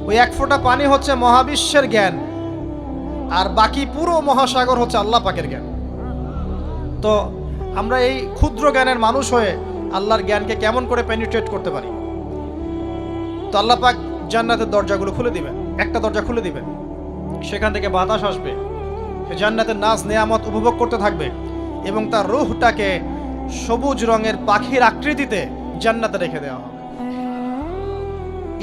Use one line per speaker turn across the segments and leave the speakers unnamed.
ওই এক ফোঁটা পানি হচ্ছে মহাবিশ্বের জ্ঞান, আর বাকি পুরো মহাসাগর হচ্ছে আল্লাহ পাকের জ্ঞান। তো আমরা এই ক্ষুদ্র জ্ঞানের মানুষ হয়ে আল্লাহর জ্ঞানকে কেমন করে পেনিট্রেট করতে পারি? তো আল্লাহ পাক জান্নাতের দরজাগুলো খুলে দিবেন, একটা দরজা খুলে দিবেন, সেখান থেকে বাতাস আসবে, সে জান্নাতের নাজ নেয়ামত উপভোগ করতে থাকবে এবং তার রূহটাকে সবুজ রঙের পাখির আকৃতিতে জান্নাতে রেখে দেওয়া হবে।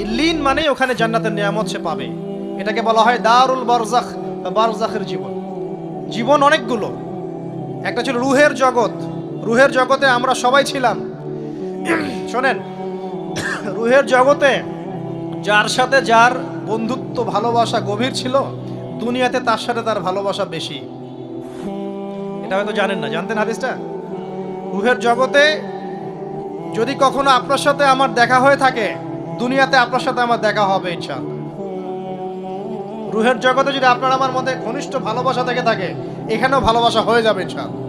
ইল্লিন মানে ওখানে জান্নাতের নিয়ামত সে পাবে। এটাকে বলা হয় দারুল বারজাখ বা বারজাখের জীবন। জীবন অনেকগুলো, একটা ছিল রুহের জগৎ। রুহের জগতে আমরা সবাই ছিলাম। শোনেন, রুহের জগতে যার সাথে যার বন্ধুত্ব ভালোবাসা গভীর ছিল, দুনিয়াতে তার সাথে তার ভালোবাসা বেশি। এটা হয়তো জানেন না, জানতেন হাদিসটা? রুহের জগতে যদি কখনো আপনার সাথে আমার দেখা হয়ে থাকে, দুনিয়াতে আপনার সাথে আমার দেখা হবে ইনশাআল্লাহ। রুহের জগতে যদি আপনার আমার মধ্যে ঘনিষ্ঠ ভালোবাসা থেকে থাকে, এখানেও ভালোবাসা হয়ে যাবে ইনশাআল্লাহ।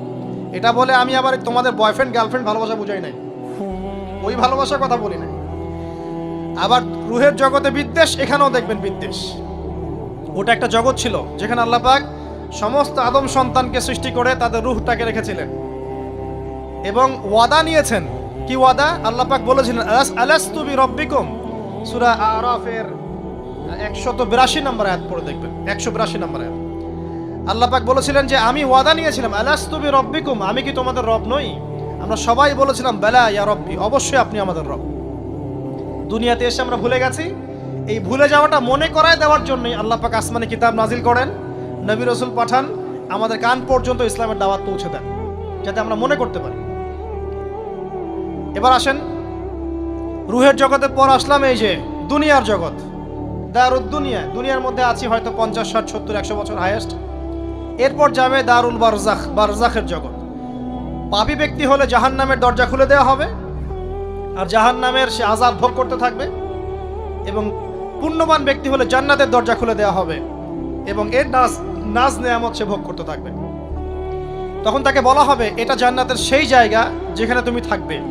এটা বলে আমি আবার তোমাদের বয়ফ্রেন্ড গার্লফ্রেন্ড ভালোবাসা বুঝাই নাই, ওই ভালোবাসার কথা বলি নাই। আবার রুহের জগতে বিদ্বেষ, এখানেও দেখবেন বিদ্বেষ। ওটা একটা জগৎ ছিল যেখানে আল্লাহ পাক সমস্ত আদম সন্তানকে সৃষ্টি করে তাদের রুহটাকে রেখেছিলেন এবং ওয়াদা নিয়েছেন। কি ওয়াদা? আল্লাহ পাক বলেছিলেন আলাস্তু বিরব্বিকুম, সূরা আরাফের 182 নম্বর আয়াত পড়ে দেখবেন, 182 নম্বর আয়াত। আল্লাহ পাক বলেছিলেন যে আমি ওয়াদা নিয়েছিলাম, আলাস্তু বিরব্বিকুম, আমি কি তোমাদের রব নই? আমরা সবাই বলেছিলাম বেলা ইয়া রব্বি, অবশ্যই আপনি আমাদের রব। দুনিয়াতে এসে আমরা ভুলে গেছি। এই ভুলে যাওয়াটা মনে করায় দেওয়ার জন্যই আল্লাহ পাক আসমানে কিতাব নাজিল করেন, নবী রাসূল পাঠান, আমাদের কান পর্যন্ত ইসলামের দাওয়াত পৌঁছে দেন, যাতে আমরা মনে করতে পারি। এবার আসেন রুহের জগতের পর আসলাম এই যে দুনিয়ার জগৎ, দারুদ দুনিয়া। দুনিয়ার মধ্যে আছি হয়তো 50, 60, 70, 100 বছর হাইয়েস্ট। এরপর যাবে দারুল বারজাখ, বারজাখের জগৎ। পাপী ব্যক্তি হলে জাহান্নামের দরজা খুলে দেওয়া হবে, আর জাহান্নামের সে আযাব ভোগ করতে থাকবে। এবং পুণ্যবান ব্যক্তি হলে জান্নাতের দরজা খুলে দেওয়া হবে এবং এর নাজ নেয়ামত সে ভোগ করতে থাকবে। তখন তাকে বলা হবে এটা জান্নাতের সেই জায়গা যেখানে তুমি থাকবে।